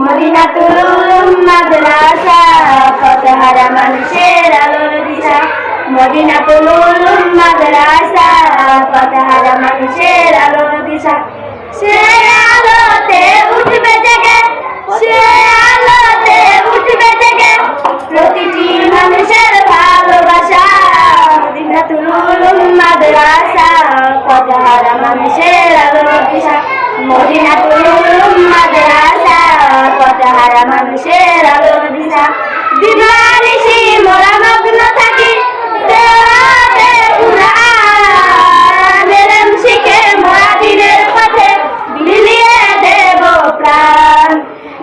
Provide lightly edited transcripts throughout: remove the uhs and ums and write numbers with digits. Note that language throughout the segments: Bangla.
মদিনাতুল উলুম মাদ্রাসা পথহারা মানুষের আলোর দিশা। মদিনাতুল উলুম মাদ্রাসা পথহারা মানুষের আলোর দিশা। সে আলোতে উঠবে জেগে, সে আলোতে উঠবে জেগে প্রতিটি মানুষের ভালোবাসা। মদিনাতুল উলুম মাদ্রাসা পথহারা মানুষের আলোর দিশা। মদিনাতুল উলুম মাদ্রাসা পথহারা মানুষের আলোর দিশা। দিবানিশি মোরা মগ্ন থাকি তেলাওয়াতে কুরআন, ইলম শিখে মোরা দ্বীনের পথে বিলিয়ে দেব প্রাণ।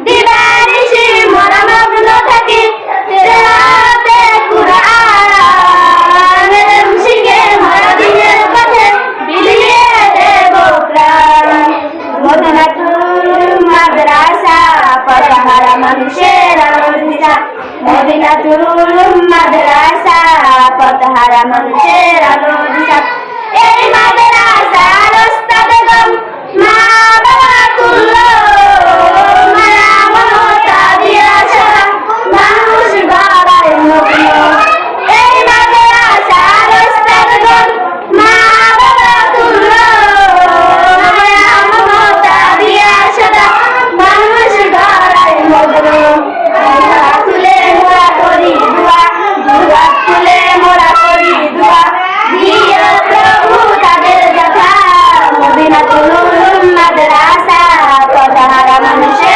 দিবানিশি মোরা মগ্ন থাকি তেলাওয়াতে কুরআন, ইলম শিখে মোরা দ্বীনের পথে বিলিয়ে দেব প্রাণ। মদিনাতুল মাদ্রাসা পথহারা মানুষের আলোর দিশা। মদিনাতুল উলুম মাদ্রাসা পথহারা মানুষের আলোর দিশা। এই মাদ্রাসার ওস্তাদগণ মা বাবা তুল্য, মায়া মমতা দিয়া সারা মানুষ গড়ায় মগ্ন। এই মাদ্রাসার ওস্তাদগণ মা বাবা তুল্য, মায়া মমতা দিয়া সারা মানুষ গড়ায় মগ্ন। দুহাত তুলে মোরা করি দোয়া, দুহাত তুলে মোরা করি দোয়া, দিও প্রভু তাদের যথা। মদিনাতুল উলুম মাদ্রাসা পথহারা মানুষের